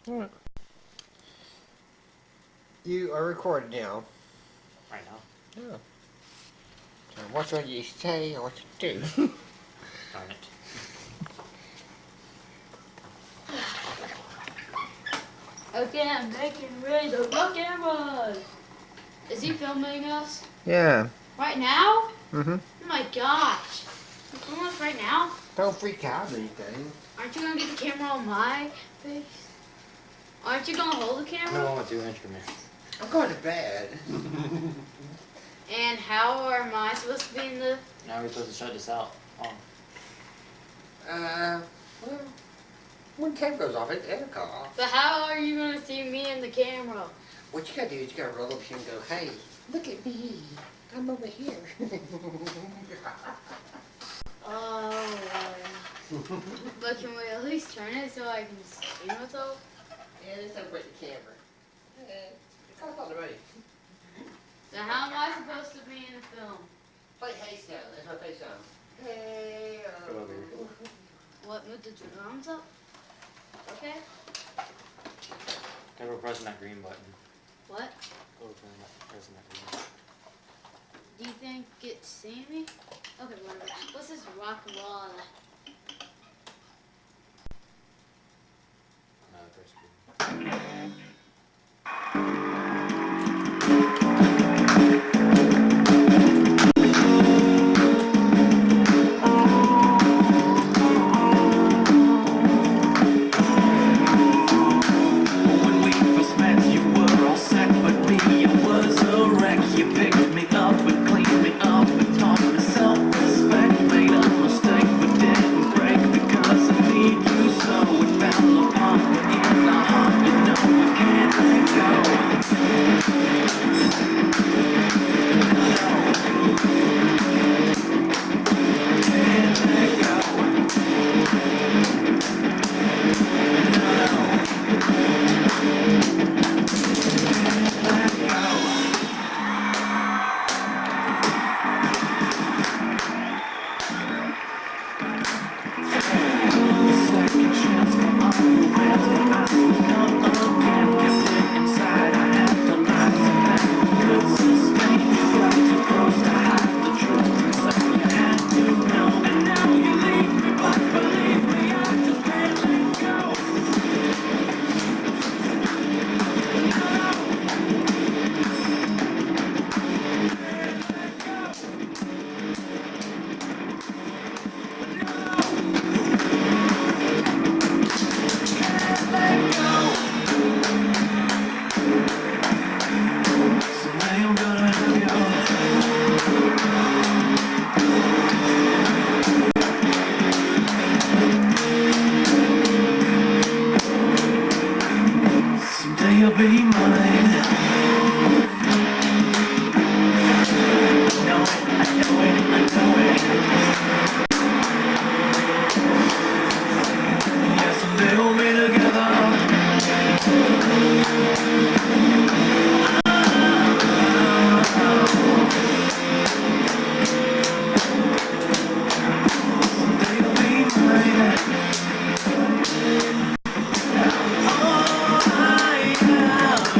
Alright. You are recording now. Right now? Yeah. So what's what you say and what you do? Darn it. Okay, I'm making ready to rock and roll. Is he filming us? Yeah. Right now? Mm-hmm. Oh my gosh. You filming us right now? Don't freak out or anything. Aren't you gonna get the camera on my face? Aren't you gonna hold the camera? No, with 2 instruments. I'm going to bed. And how am I supposed to be in the... Now we're supposed to shut this out. Oh. Well, when the camera goes off, it'll go off. But how are you gonna see me in the camera? What you gotta do is you gotta roll up here and go, hey, look at me. I'm over here. Oh, but can we at least turn it so I can see myself? Yeah, let's separate the camera. It's all about the money. So how am I supposed to be in the film? Play hey sound. That's my play sound. Hey. Go over here. What, move the drums up? Okay. Go pressing that green button. What? Go pressing that green button. Do you think it's seeing me? Okay, whatever. What's this rock and roll? No, press green. You'll be mine. I know it. Yeah, someday we'll be together. Someday you'll be mine. Oh, yeah.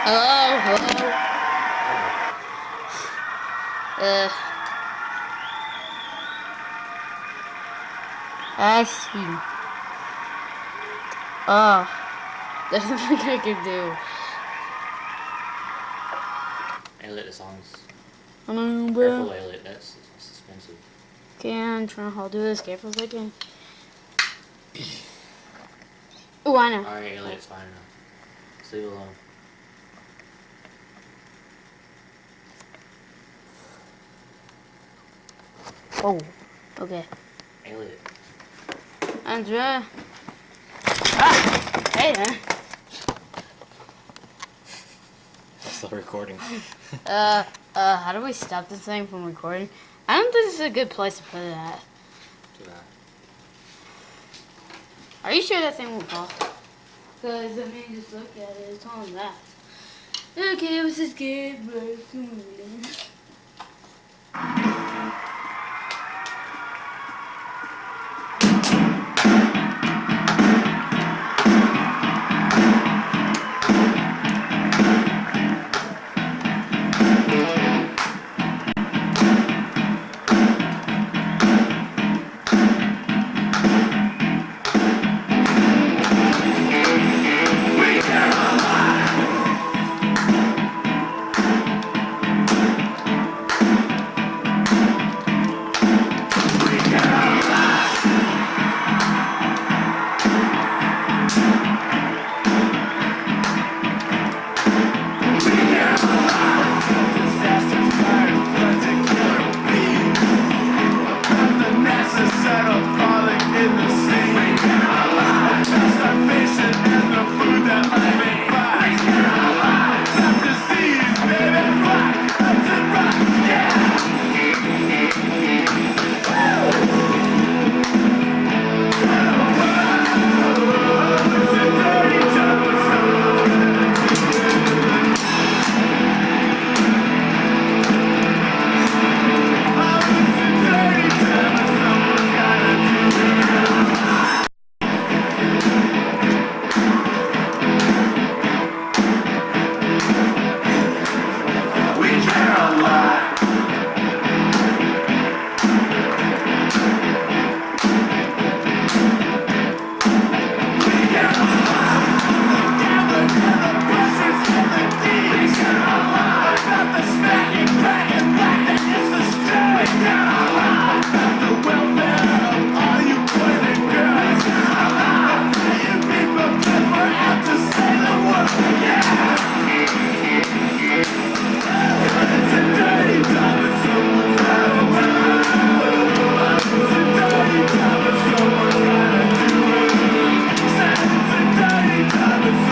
Hello, hello. I see. Oh, there's nothing I can do. Elliot, the song's. Careful, Careful, Elliot, that's expensive. Okay, I'm trying to hold this. Careful as I can. Oh, I know. Alright, Elliot, it's fine now. Just leave it alone. Oh, okay. Elliot. Andrea. Ah, hey there. Still recording. How do we stop this thing from recording? I don't think this is a good place to put it at. Too bad. Are you sure that thing won't fall? Because, I mean, just look at it. It's on that. Okay, let's just get right to moving.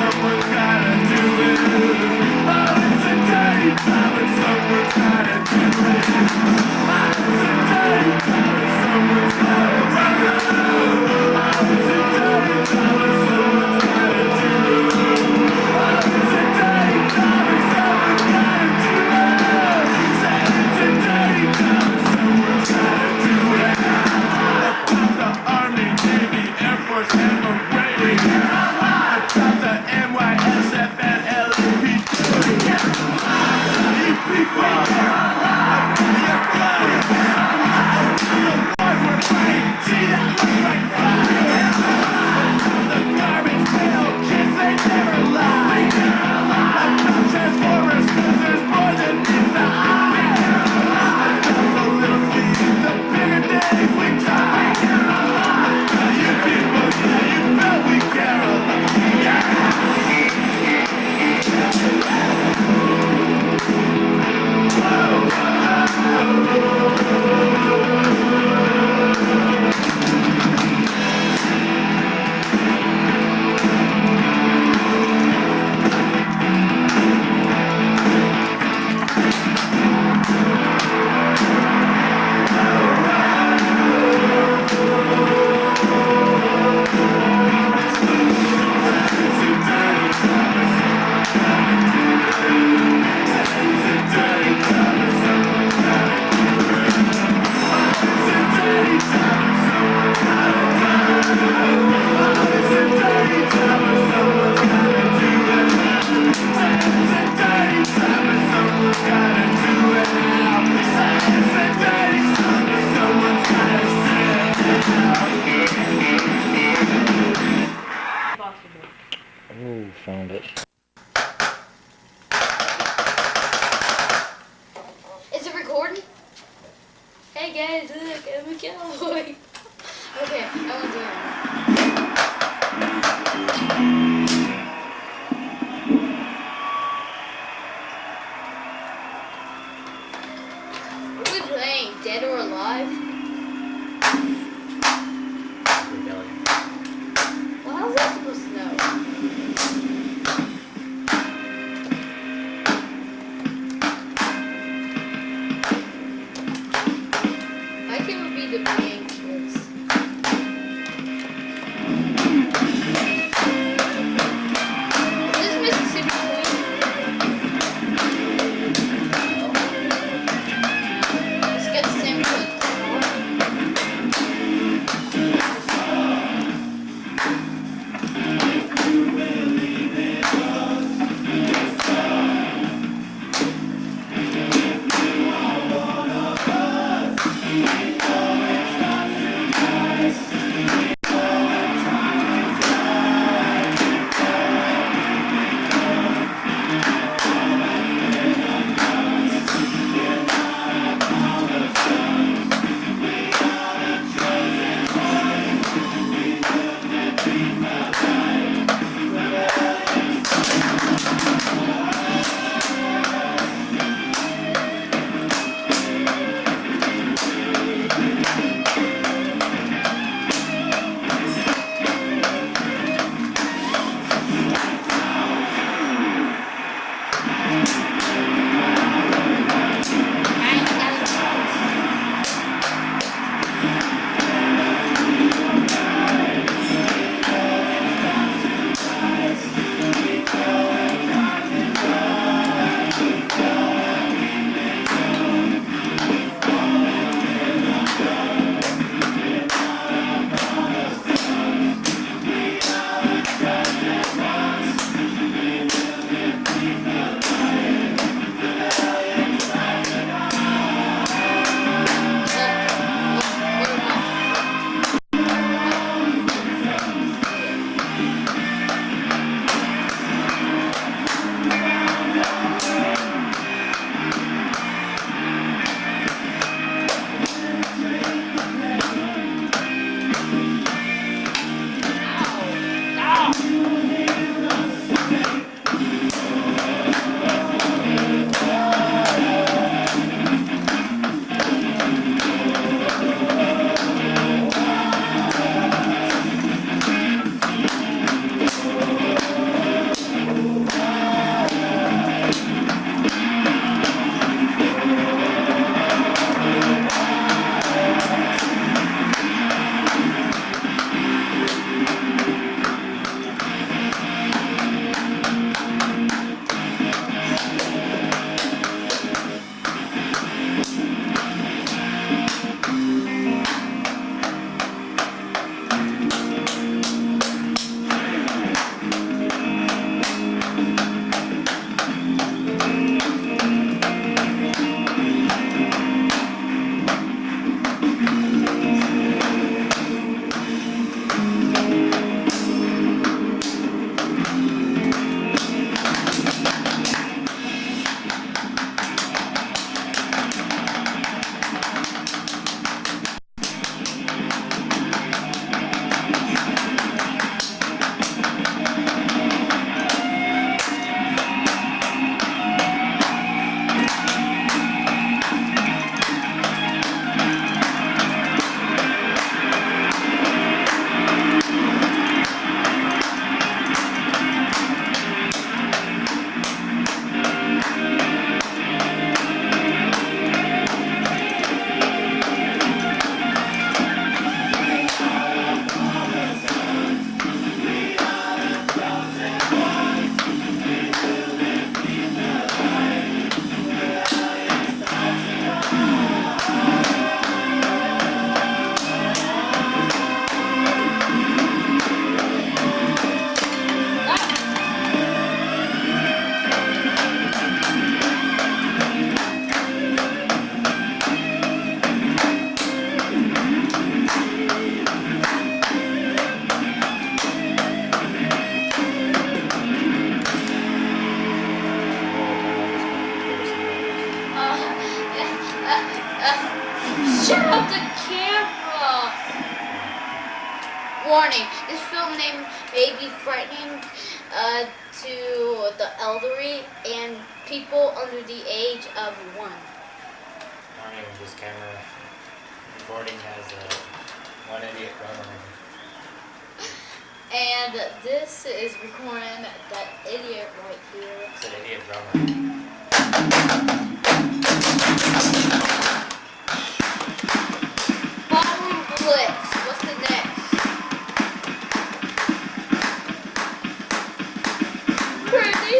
Someone's gotta do it. Hey guys, look, I'm a cowboy. Okay, I won't do it. What are we playing? Dead or Alive? Rebellion. Well, how's that supposed to know? I think it would be the main kids. Is this Mississippi Queen? It's got the same color. Shut up the camera! Warning, this film name may be frightening to the elderly and people under the age of 1. Warning, this camera recording has one idiot running. And this is recording that idiot right here. It's an idiot drummer. Ballroom Blitz. What's the next? Pretty.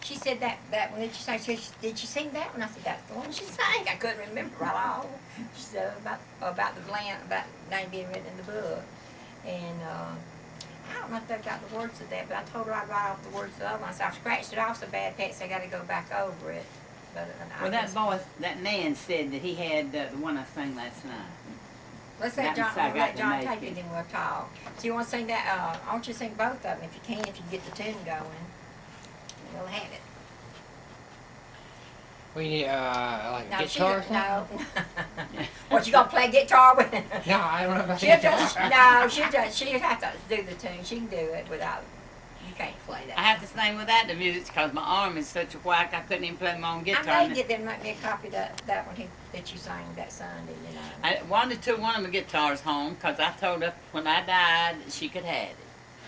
She said that one. Did she sing that one? I said, that's the one she sang. I couldn't remember right all. She said about the land, about name being written in the book. And I don't know if they got the words of that, but I told her I'd write off the words of the other one. So I scratched it off so bad, Pat, so I got to go back over it. But Well, that boy, that man said that he had the one I sang last night. Let's let That John, was I got take to it, make and it. then we'll talk. So you want to sing that? I want you to sing both of them if you can, if you can get the tune going. We'll have it. We need like No, guitar. no. What, you gonna play guitar with? No, I don't know about She'll guitar. just, no, she'll have to do the tune. She can do it without, you can't play that. I have to sing without the music because my arm is such a whack I couldn't even play my own guitar. I may get them to make me a copy of that one that you sang that Sunday, you know. I wanted to one of my guitars home because I told her when I died she could have it.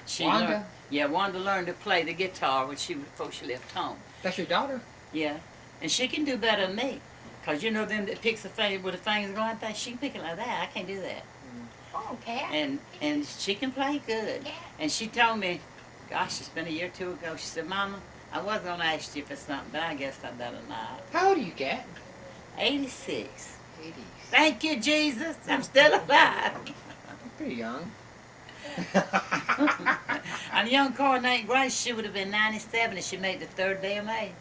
She Wanda? learned, yeah, Wanda learned to play the guitar before she left home. That's your daughter? Yeah, and she can do better than me. Cause you know them that picks the finger with the fingers going like that, she can pick it like that. I can't do that. Oh, Cat. And she can play good. Cat. And she told me, gosh, it's been a year or two ago. She said, Mama, I was gonna ask you for something, but I guess I better not. How old are you, Cat? 86. 80s. Thank you, Jesus. I'm still alive. Pretty young. And young Courtney Grace, she would have been 97 if she made the 3rd day of May.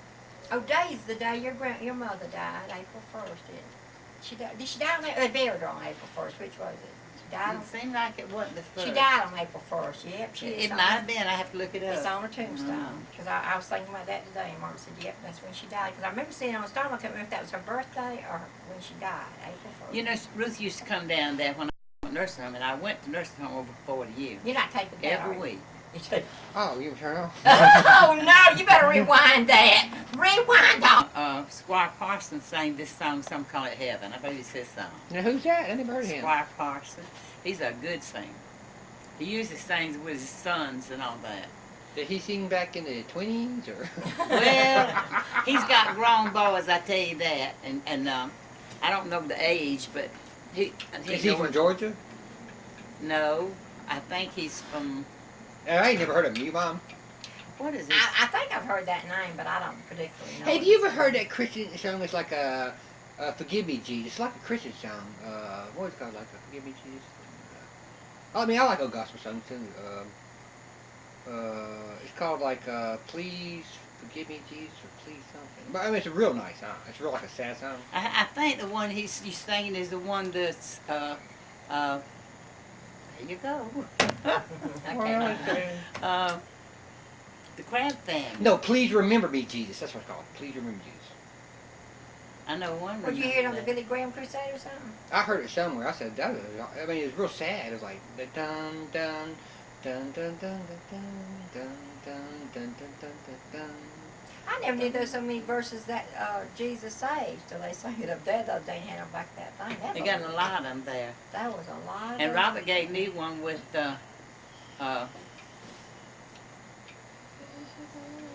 Oh, day's the day your mother died, April 1st, didn't she? Did she die on April? They buried her on April 1st. Which was it? She died on. It seemed like it wasn't the 1st. She died on April 1st. Yep, she is. It might have been. I have to look it up. It's on her tombstone. Because I was thinking about that today, and Mark said, yep, that's when she died. Because I remember seeing it on the stone. I couldn't remember if that was her birthday or when she died, April 1st. You know, Ruth used to come down there when I went to nursing home, and I went to nursing home over 40 years. You're not taking that, Every are you? week. You said, Oh, you turn off? oh, no, you better rewind that. Rewind that. Squire Parsons sang this song, some call it Heaven. I believe it's his song. Now, who's that? I never heard of him. Squire Parsons. He's a good singer. He usually sings with his sons and all that. Did he sing back in the 20s or? Well, he's got grown boys, I tell you that. And I don't know the age, but He Is he from Georgia? No, I think he's from, I ain't never heard of him. You, Mom? what is this? I think I've heard that name, but I don't particularly know. Hey, have it. you ever heard that Christian song? It's like a "Forgive Me, Jesus." It's like a Christian song. What is it called? Like a "Forgive Me, Jesus." I mean, I like old gospel songs too. It's called like "Please Forgive Me, Jesus" or "Please Something." But I mean, it's a real nice song. It's real like a sad song. I think the one he's singing is the one that's, there you go. The Crab Family. No, "Please Remember Me, Jesus." That's what it's called. "Please Remember Jesus." I know one. Would you hear it on the remember Billy Graham Crusade or something? I heard it somewhere. I said that was. I mean, it was real sad. It was like the dun dun dun dun dun dun dun dun dun dun dun dun. I never knew there were so many verses that Jesus saves till they sang it up there the other day and had them back that thing. that. They got a lot of them there. That was a lot. And of Robert gave me one with, I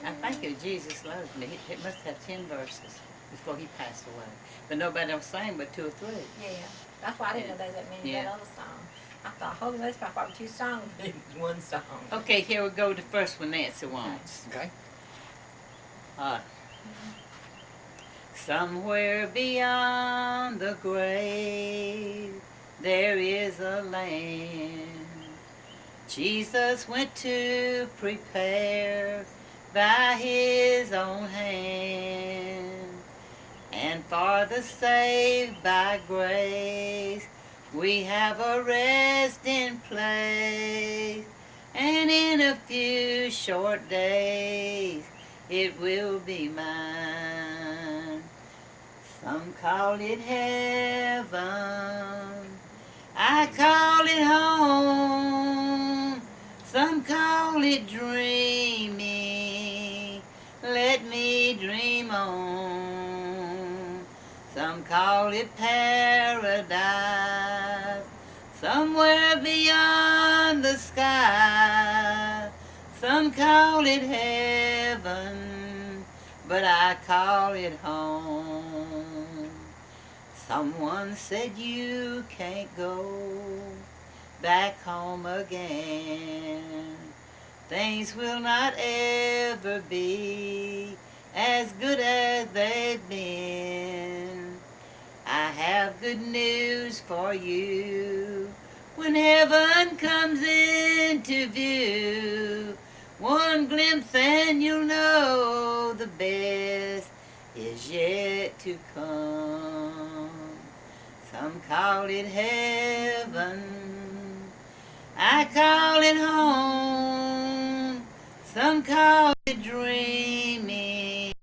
think it was Jesus Loves Me. It must have 10 verses before he passed away. But nobody else sang but 2 or 3. Yeah, that's why I didn't know there was that many of that other song. I thought, holy, that's probably 2 songs, it was 1 song. Okay, here we go. The first one Nancy wants. Okay. Somewhere beyond the grave, there is a land Jesus went to prepare by his own hand. And for the saved by grace, we have a resting place. And in a few short days, it will be mine. Some call it heaven, I call it home. Some call it dreaming, let me dream on. Some call it paradise, somewhere beyond the sky. Some call it heaven, but I call it home. Someone said you can't go back home again. Things will not ever be as good as they've been. I have good news for you. When heaven comes into view, one glimpse and you'll know the best is yet to come. Some call it heaven, I call it home. Some call it dreaming,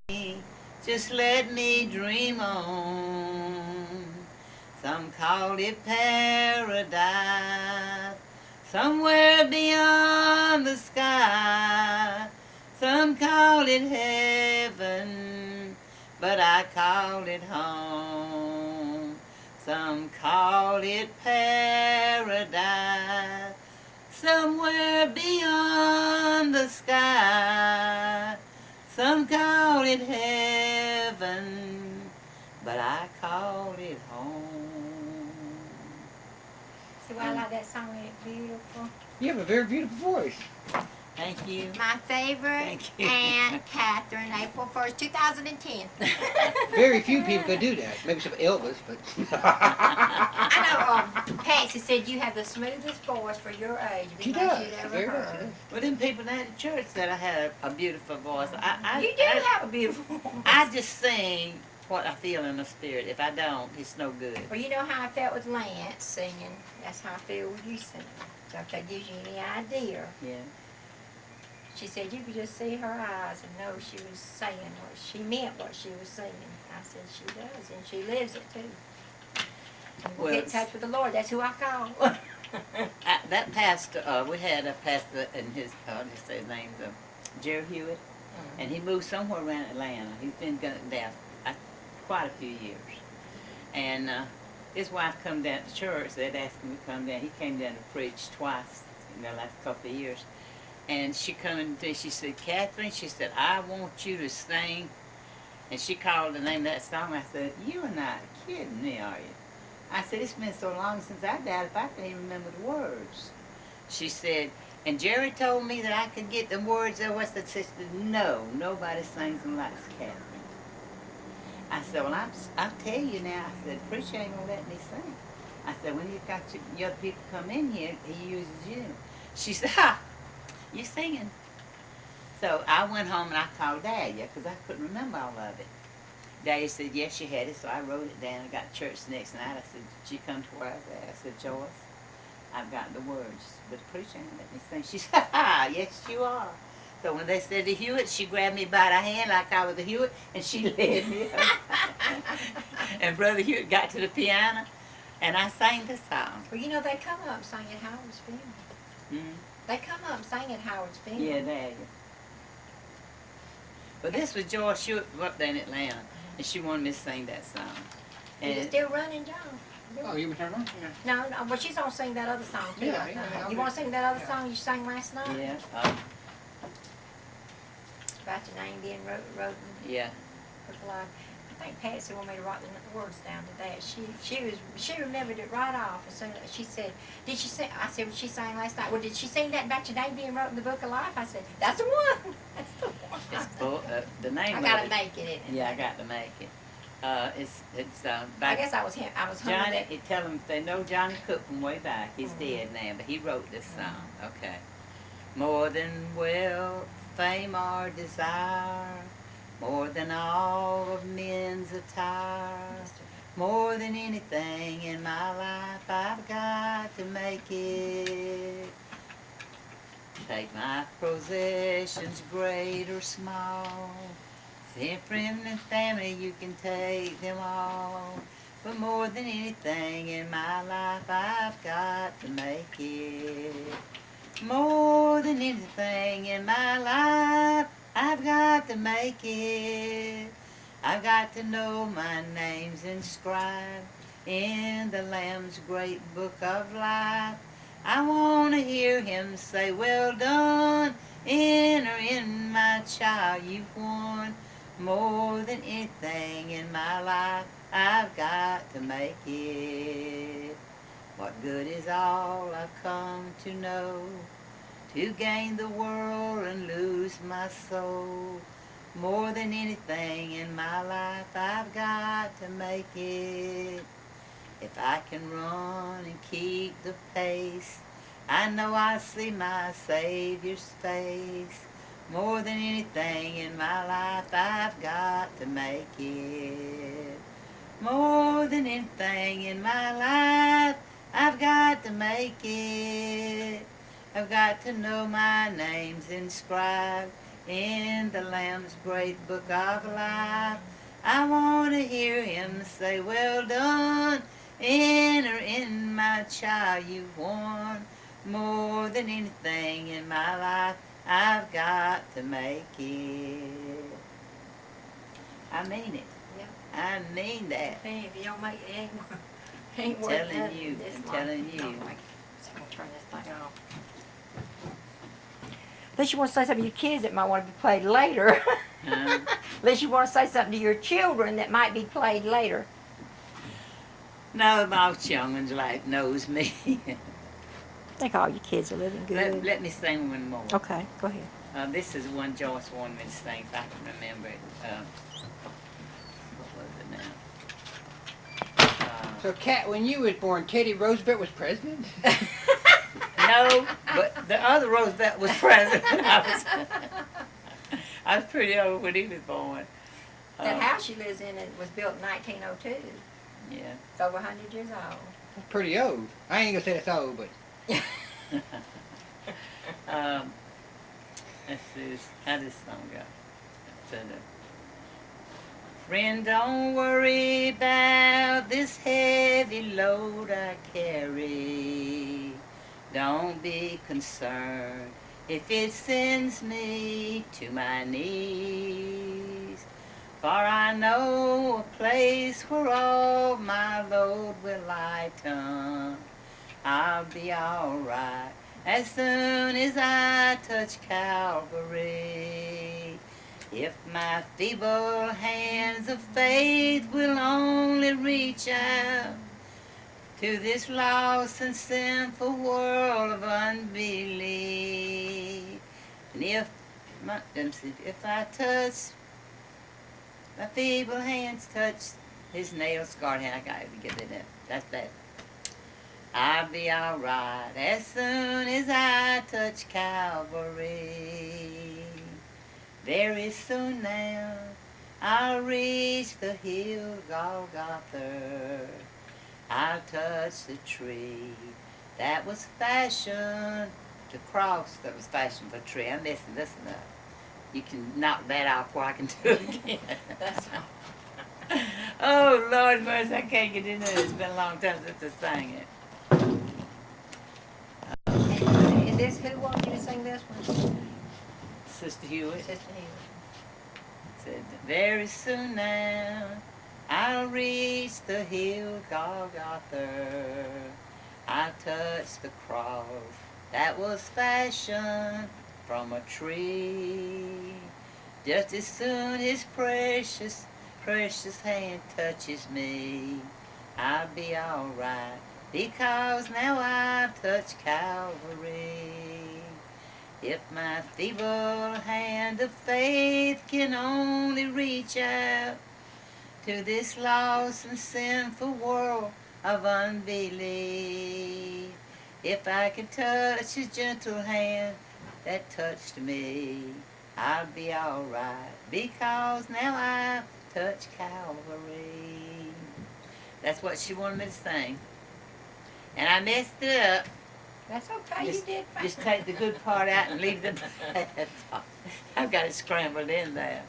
just let me dream on. Some call it paradise, somewhere beyond the sky. Some call it heaven, but I call it home. Some call it paradise, somewhere beyond the sky. Some call it heaven, but I call it home. See why I like that song, ain't it beautiful? You have a very beautiful voice. Thank you. My favorite, Thank you. Aunt Catherine, April 1st, 2010. Very few people could do that. Maybe some Elvis, but. I know Patsy said you have the smoothest voice for your age. She Best does. you'd ever Very much. heard. Well, them people at the church said I had a beautiful voice. You do have a beautiful voice. I just sing what I feel in the spirit. If I don't, it's no good. Well, you know how I felt with Lance singing. That's how I feel with you singing. So if that gives you any idea. Yeah. She said you could just see her eyes and know she was saying what she meant, what she was singing. I said she does, and she lives it too. And we'll get in touch with the Lord. That's who I call. That pastor, we had a pastor in his name, Jerry Hewitt, and he moved somewhere around Atlanta. He's been down quite a few years. And his wife come down to church. They'd asked him to come down. He came down to preach twice in the last couple of years. And she come in and she said, Catherine, she said, I want you to sing. And she called the name of that song. I said, you are not kidding me, are you? I said, it's been so long since I died, if I can even remember the words. She said, and Jerry told me that I could get the words of what's that sister. No, nobody sings them like Catherine. I said, well, I'll tell you now. I said, preacher ain't gonna let me sing. I said, when you got your other people come in here, he uses you. She said, ha, you singing. So I went home and I called Dahlia because I couldn't remember all of it. Dahlia said, yes, she had it, so I wrote it down. I got to church the next night. I said, did you come to where I was at? I said, Joyce, I've got the words, but the preacher ain't let me sing. She said, ha, yes, you are. So when they said to Hewitt, she grabbed me by the hand like I was a Hewitt, and she led me up. And Brother Hewitt got to the piano, and I sang the song. Well, you know, they come up singing Howard's funeral. Mm-hmm. They come up singing Howard's funeral. Yeah, Dahlia. But this was Joyce Hewitt from up there in Atlanta, and she wanted me to sing that song. Is it And still running, John? Oh, you turn on? Yeah. No, but she's gonna sing that other song too. Yeah, I yeah, think. I'll You do wanna it. sing that other Yeah. song you sang last night? yeah, About your name being wrote yeah. alive. I think Patsy wanted me to write the words down to that. She remembered it right off as soon as she said, did she sing? I said, well, she sang last night. Well, did she sing that about your name being wrote in the book of life? I said, that's the one. That's the one. It's full, the name I of gotta it. make it. Yeah, I got to make it. It's I back. guess I was him. I was Johnny, humming it. you tell them they know Johnny Cook from way back. He's dead now, but he wrote this song. Okay. More than wealth, fame, or desire, more than all of men's attire, more than anything in my life, I've got to make it. Take my possessions, great or small, friend and family, you can take them all. But more than anything in my life, I've got to make it. More than anything in my life, I've got to make it. I've got to know my name's inscribed in the Lamb's great book of life. I want to hear him say, well done, enter in, my child, you've won. More than anything in my life, I've got to make it. What good is all I've come to know, to gain the world and lose my soul? More than anything in my life, I've got to make it. If I can run and keep the pace, I know I'll see my Savior's face. More than anything in my life, I've got to make it. More than anything in my life, I've got to make it. I've got to know my name's inscribed in the Lamb's great book of life. I want to hear him say, well done, enter in, my child, you've won. More than anything in my life, I've got to make it. I mean it. Yeah. I mean that. Hey, if you don't make it, ain't I'm worth telling nothing you, this I'm life. telling you. So I'm gonna turn this thing off. Unless you want to say something to your kids that might want to be played later. Huh? Unless you want to say something to your children that might be played later. No, my young'uns like knows me. I think all your kids are living good. let me sing one more. Okay, go ahead. This is one Joyce wanted me to sing, if I can remember it. What was it now? So, Kat, when you was born, Teddy Roosevelt was president? No, but the other Roosevelt was president. I was pretty old when he was born. That house she lives in was built in 1902. Yeah. It's over 100 years old. That's pretty old. I ain't gonna say that's old, but Let's see, how this song go? Friend, don't worry about this heavy load I carry. Don't be concerned if it sends me to my knees. For I know a place where all my load will lighten. I'll be alright as soon as I touch Calvary. If my feeble hands of faith will only reach out, to this lost and sinful world of unbelief. And if I touch, my feeble hands touch his nail-scarred hand, I gotta get it in. That's bad. I'll be alright as soon as I touch Calvary. Very soon now, I'll reach the hill Golgotha. I'll touch the tree that was fashioned, the cross that was fashioned for a tree. I'm missing this one up. You can knock that out before I can do it again. Oh, Lord mercy, I can't get into it. It's been a long time since I sang it. And this, who wanted you to sing this one? Sister Hewitt Sister Hewitt. said, very soon now, I'll reach the hill Golgotha. I'll touch the cross that was fashioned from a tree. Just as soon as precious, precious hand touches me, I'll be alright, because now I've touched Calvary. If my feeble hand of faith can only reach out to this lost and sinful world of unbelief, if I can touch his gentle hand that touched me, I'll be alright, because now I've touched Calvary. That's what she wanted me to sing. And I messed it up. That's okay, you did fine. Just take the good part out and leave the bad part. I've got it scrambled in there.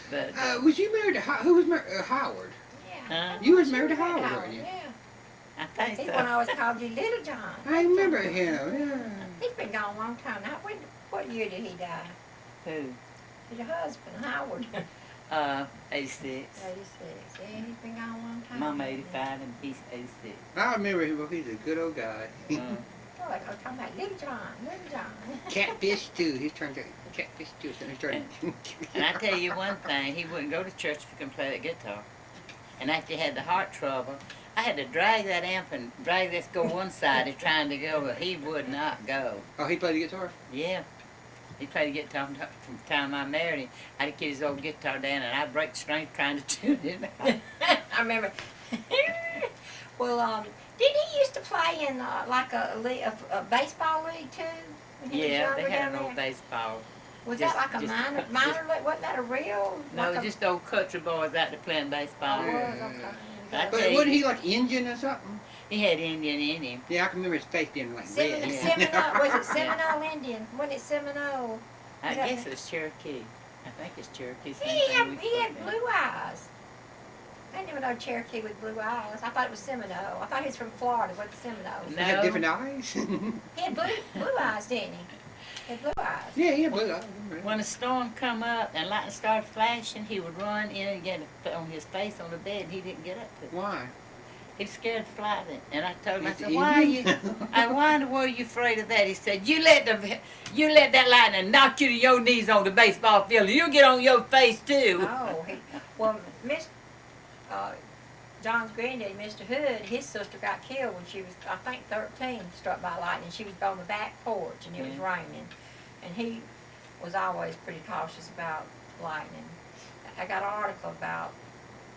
But Was you married to who was married? Howard. Yeah. huh? You was married to Howard, weren't you? Yeah. I think He's so. when I always called you Little John. I remember him. Yeah. He's been gone a long time now. What year did he die? Who? Your husband, Howard. 86. 86. Yeah, he's been gone a long time. Mama 85 and he's 86. I remember him. He's a good old guy. Uh, Oh, I was talking about Little John, Little John. Catfish stew. He's turned to catfish stew. So he's turned. and I tell you one thing, he wouldn't go to church if he couldn't play that guitar. And after he had the heart trouble, I had to drag that amp and drag this go one side and trying to go, but he would not go. Oh, he played the guitar. Yeah. He played the guitar from the time I married him. I had to get his old guitar down and I'd break the strings trying to tune it. I remember. Well, didn't he used to play in like a baseball league too? When he was Yeah, younger they had down an old there? baseball. Was just- that like a just- minor league? Wasn't that a real? No, like a, just old country boys out there playing Oh, baseball. was, Yeah. okay. I But tell you, wasn't he like Indian or something? he had Indian in him. Yeah, I can remember his face being like red. Seminole, was it Seminole Indian? Wasn't it Seminole? I guess it was Cherokee. I think it's Cherokee. Same He thing had, we he had spoke blue eyes. I didn't even know Cherokee with blue eyes. I thought it was Seminole. I thought he was from Florida with the Seminoles. He had No. different eyes. He had blue eyes, didn't he? He had blue eyes. Yeah, he had blue eyes. When a storm come up and lightning started flashing, he would run in and get on his face on the bed, and he didn't get up to it. Why? He was scared to fly it. And I told him, I He's said, why are you, why in the world are you afraid of that? He said, you let that lightning knock you to your knees on the baseball field, and you'll get on your face too. Oh, well, John's granddaddy, Mr. Hood, his sister got killed when she was, I think, 13, struck by lightning. She was on the back porch, and it was raining. And he was always pretty cautious about lightning. I got an article about,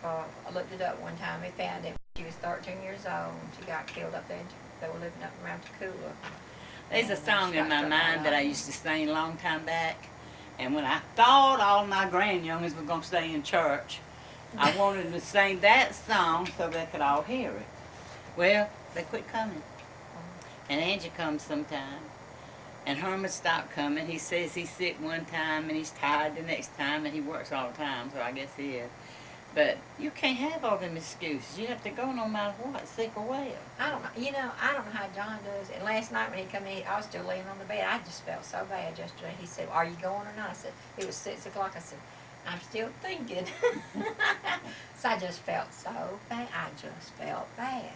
I looked it up one time. They found it. She was 13 years old, and she got killed up there. They were living up around Tacoola. There's a And song she in got my struck by mind that I lightning. used to sing a long time back, and when I thought all my grandyoungers were going to stay in church, I wanted to sing that song so they could all hear it. Well, they quit coming. And Angie comes sometime, and Herman stopped coming. He says he's sick one time, and he's tired the next time, and he works all the time, so I guess he is. But you can't have all them excuses. You have to go no matter what, sick or well. I don't know. I don't know how John does it. And last night when he come in, I was still laying on the bed. I just felt so bad yesterday. He said, "Are you going or not?" I said, "It was 6 o'clock." I said, "I'm still thinking." So I just felt so bad. I just felt bad.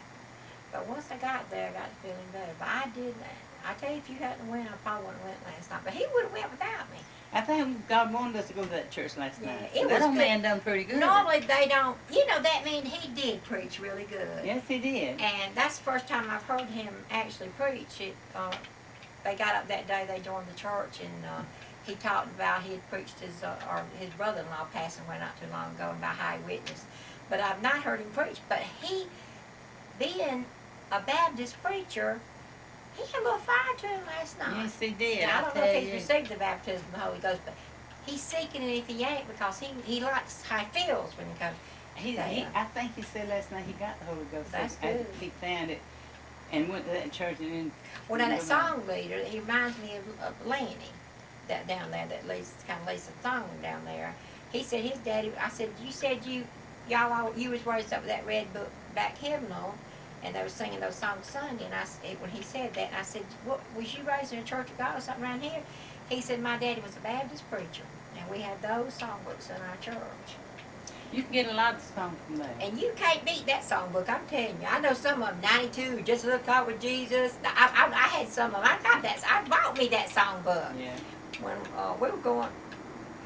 But once I got there, I got feeling better. But I did that. I tell you, if you hadn't went, I probably wouldn't have went last night. But he would have went without me. I think God wanted us to go to that church last Yeah, night. it That was old good. man done pretty good. Normally they don't. You know, that means he did preach really good. Yes, he did. And that's the first time I've heard him actually preach. They got up that day, they joined the church, and he talked about he had preached his brother-in-law passing away not too long ago, and about how he witnessed. But I've not heard him preach. But he, being a Baptist preacher, he had a little fire to him last night. Yes, he did. Now, I I don't know tell if he's you. received the baptism of the Holy Ghost, but he's seeking it if he ain't, because he likes how he feels when he comes. I think he said last night he got the Holy Ghost. That's I- good. He found it and went to that church and then. Well, now that song leader, he reminds me of Lanny, that down there, that leads, kind of leads the song down there. He said his daddy, I said, you said you was raised up with that red book back hymnal, and they were singing those songs Sunday, and when he said that, I said, what, was you raised in a Church of God or something around here? He said, my daddy was a Baptist preacher, and we had those songbooks in our church. You can get a lot of songs from there. And you can't beat that songbook, I'm telling you. I know some of them, 92, Just a Little Talk with Jesus. I had some of them. I bought me that songbook. Yeah. When we were going,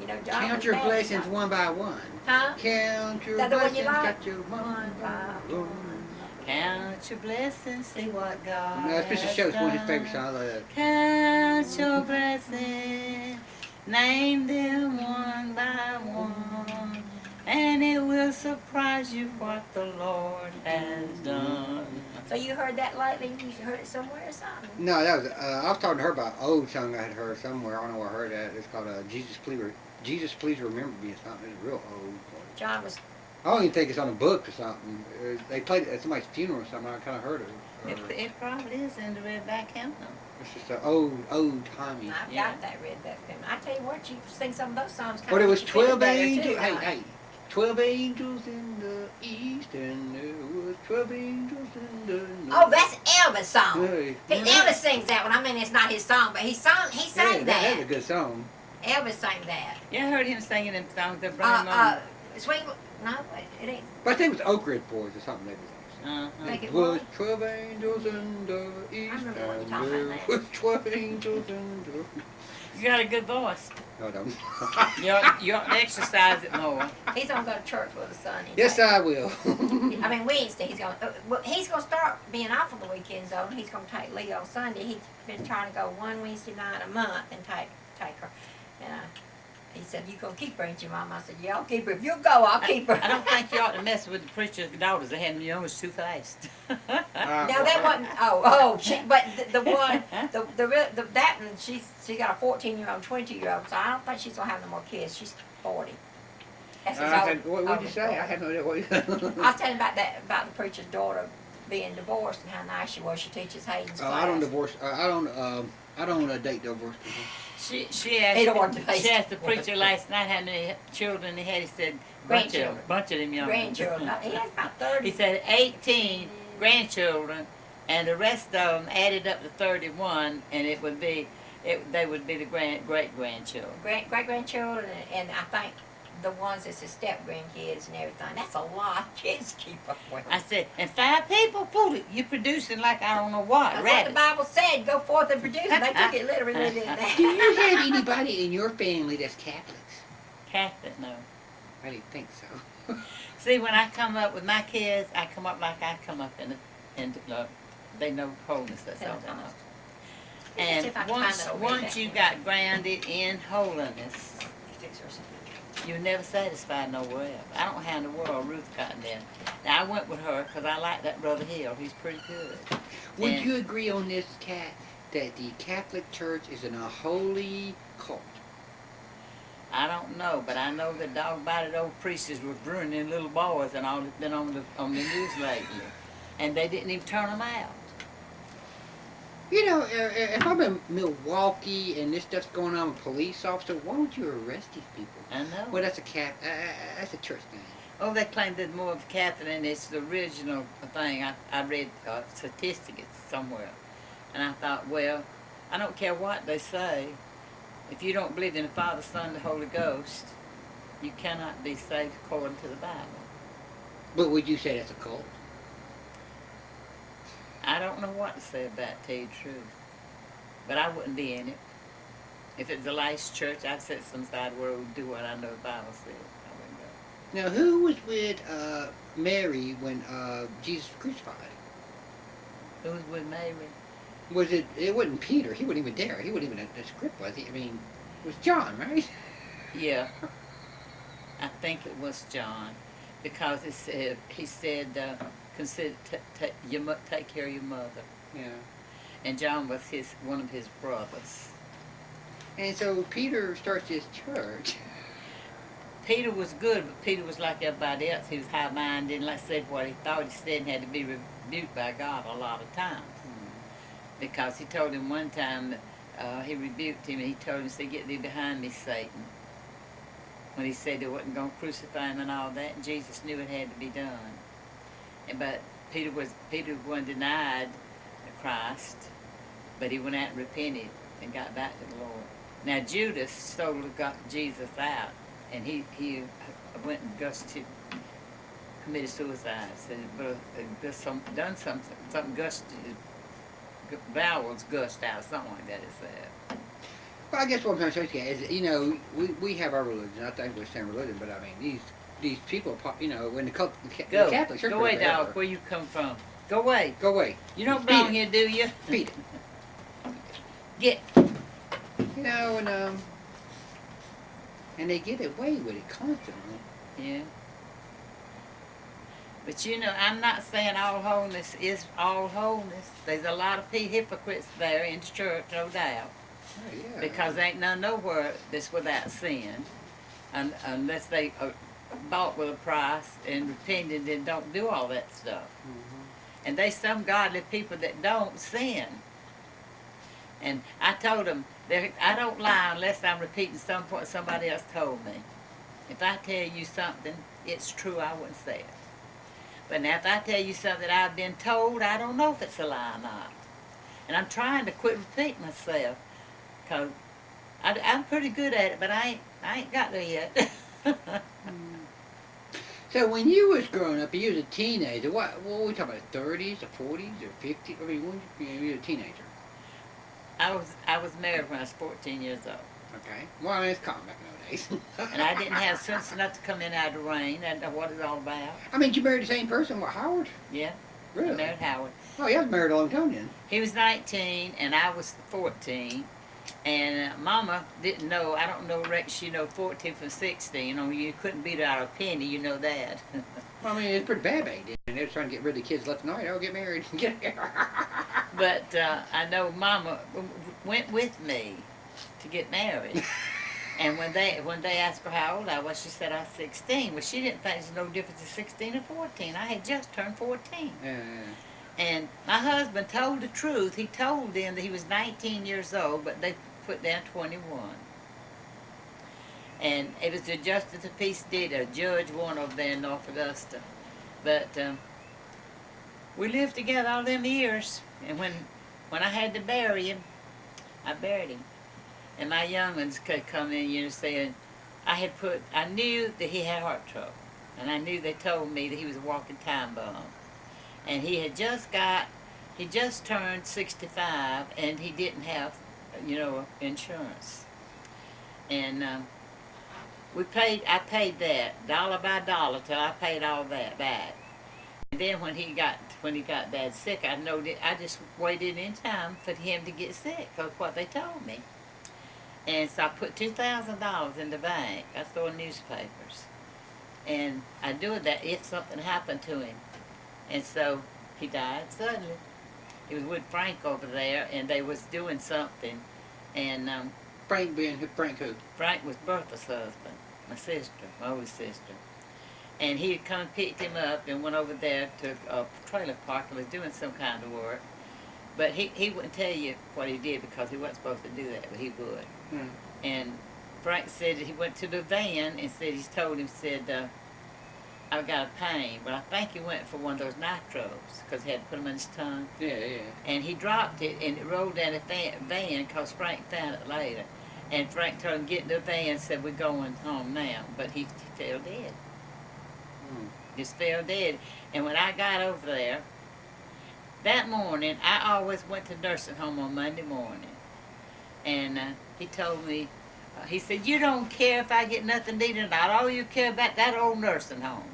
you know, John Count was your back. blessings one by one. Huh? Count your That the one you blessings, like? got your one by one. Count your blessings, see what God No, Mr. has Shows one of his done. favorite songs. I love that. Count your blessings, name them one by one, and it will surprise you what the Lord has done. So you heard that lately? You heard it somewhere or something? No, that was I was talking to her about an old song I had heard somewhere. I don't know where I heard that. It's called Jesus Please Remember Me or something. It's real old. John was, I don't even think it's on a book or something. They played it at somebody's funeral or something. I kind of heard it. It probably is in the red back hymnal. It's just an old timey. I've Yeah. got that red back then. I tell you what, you sing some of those songs. But it was kinda make you feel 12 better, angels. too, Hey, huh? hey. 12 angels in the east, and there was 12 angels in the north. Oh, that's Elvis' song. Hey, Elvis sings that one. I mean, it's not his song, but he sang yeah, that's a that. good song. Elvis sang that. Yeah, I heard him singing them songs that brought him on. Sweet, no, it ain't. But I think it was Oak Ridge Boys or something they was on. Think It it was was? 12 angels in the east, remember what you're and talking there about was 12 angels in the... You got a good voice. No, I don't. You ought to exercise it more. He's gonna go to church with his son. Yes, I will. I mean, Wednesday he's gonna start being off on the weekends though, and he's gonna take Lee on Sunday. He's been trying to go one Wednesday night a month and take her. And he said, "You gonna keep her, ain't you, Mom?" I said, "Yeah, I'll keep her. If you go, I'll keep her." I don't think you ought to mess with the preacher's daughters. They had them young too fast. No, that wasn't. But the one, that one, she got a 14-year-old, 22-year-old. So I don't think she's gonna have no more kids. She's 40. That's his What did you oldest say? I daughter. had no idea what you I was telling about the preacher's daughter being divorced and how nice she was. She teaches Hayden's class. I don't divorce. I don't date divorced people. She He don't want to asked, taste she asked the it. preacher last night how many children he had. He said, Grandchildren. bunch of them young ones." Grandchildren. He has about 30. He said 18 grandchildren, and the rest of them added up to 31, and they would be the great grandchildren. Great-grandchildren, and I think the ones that's his step-grandkids and everything. That's a lot of kids to keep up with. I said, and 5 people, fool, you producing like I don't know what, That's what the rabbit. Bible said. Go forth and produce. And they took it literally, didn't they? Do you have anybody in your family that's Catholics? Catholic, no. I didn't think so. See, when I come up with my kids, I come up like I come up in they know holiness, that's all they know. Let's see And if I can find that over once there. you got grounded in holiness, Fix her something. you're never satisfied nowhere else. I don't know how in the world Ruth got in there. Now, I went with her because I like that Brother Hill. He's pretty good. Would And- you agree on this, Kat, that the Catholic Church is in a holy cult? I don't know, but I know the dog-bodied old priests were ruining little boys and all that's been on the news lately. And they didn't even turn them out. You know, if I'm in Milwaukee and this stuff's going on with police officer, why don't you arrest these people? I know. Well, that's a church thing. Oh, they claim that more of Catholic, and it's the original thing. I read statistics somewhere, and I thought, well, I don't care what they say. If you don't believe in the Father, Son, the Holy Ghost, you cannot be saved according to the Bible. But would you say that's a cult? I don't know what to say about it, to tell you the truth. but I wouldn't be in it. If it's the last church, I'd sit some side where we do what I know the Bible says. I wouldn't go. Now, who was with Mary when Jesus was crucified? Who was with Mary? Was it? It wasn't Peter. He wasn't even there. He wasn't even at the script, was he? I mean, it was John, right? Yeah, I think it was John, because he said, consider take care of your mother, Yeah. and John was one of his brothers. And so Peter starts his church. Peter was good, but Peter was like everybody else. He was high-minded and like said what he thought he said and had to be rebuked by God a lot of times. Because he told him one time that he rebuked him and he told him, say, "Get thee behind me, Satan." When he said they wasn't going to crucify him and all that, and Jesus knew it had to be done. But Peter wasn't denied Christ, but he went out and repented and got back to the Lord. Now Judas totally got Jesus out, and he went and committed suicide. Said, done something gushed, bowels gushed out, something like that. It said. Well, I guess what I'm trying to say is, you know, we have our religion. I think we're the same religion, but I mean, these people, you know, when the Catholic Church. Go away, dog. Where you come from? Go away. Go away. You don't belong here, do you? Beat it. Get. You know, and they get away with it constantly. Yeah. But you know, I'm not saying all wholeness is all wholeness. There's a lot of hypocrites there in the church, no doubt. Oh, yeah. Because ain't none nowhere that's without sin, unless they are bought with a price and repented and don't do all that stuff. And there's some godly people that don't sin. And I told them, I don't lie unless I'm repeating what somebody else told me. If I tell you something, it's true, I wouldn't say it. But now if I tell you something that I've been told, I don't know if it's a lie or not. And I'm trying to quit repeating myself. Cause I'm pretty good at it, but I ain't got there yet. So when you was growing up, you was a teenager. What were we talking about? 30s or 40s or 50s? I mean, when you were a teenager. I was married when I was 14 years old. Okay. Well, I mean, it's common back nowadays. And I didn't have sense enough to come in out of the rain. I know what it's all about. I mean, you married the same person? What, Howard? Yeah. Really? I married Howard. Oh, you was married a long time then. He was 19 and I was 14. And Mama didn't know. I don't know, Rex, you know 14 from 16. You know, you couldn't beat her out of a penny, you know that. Well, I mean, it's pretty bad back then. And they were trying to get rid of the kids left and right. Oh, get married. But I know Mama went with me to get married. And when they asked her how old I was, she said I was 16. Well, she didn't think there's no difference in 16 and 14. I had just turned 14. Yeah. And my husband told the truth. He told them that he was 19 years old, but they put down 21. And it was the Justice of Peace did, a judge one over there in North Augusta. But we lived together all them years. And when I had to bury him, I buried him. And my young ones could come in, you know, saying, I knew that he had heart trouble. And I knew they told me that he was a walking time bomb. And he just turned 65 and he didn't have, you know, insurance. And I paid that dollar by dollar till I paid all that back. And then when he got bad sick, I just waited in time for him to get sick, because what they told me. And so I put $2,000 in the bank. I saw newspapers. And I do that if something happened to him. And so he died suddenly. He was with Frank over there, and they was doing something. And Frank who? Frank was Bertha's husband, my sister, my oldest sister. And he had come and picked him up and went over there to a trailer park and was doing some kind of work. But he wouldn't tell you what he did because he wasn't supposed to do that, but he would. Hmm. And Frank said that he went to the van and said I've got a pain. But I think he went for one of those nitros because he had to put them in his tongue. Yeah. And he dropped it and it rolled down the van because Frank found it later. And Frank told him, get in the van and said, we're going home now. But he fell dead. Just fell dead. And when I got over there, that morning, I always went to nursing home on Monday morning. And he told me, he said, you don't care if I get nothing to eat or not. All you care about that old nursing home.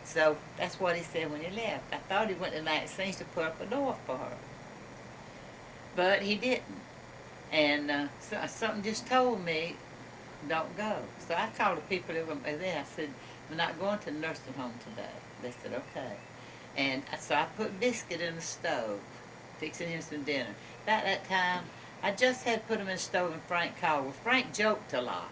So that's what he said when he left. I thought he went to Maxine's to put up a door for her. But he didn't. And something just told me, don't go. So I called the people that were there. I said, we're not going to the nursing home today. They said, okay. And so I put biscuit in the stove, fixing him some dinner. About that time, I just had put him in the stove and Frank called. Well, Frank joked a lot.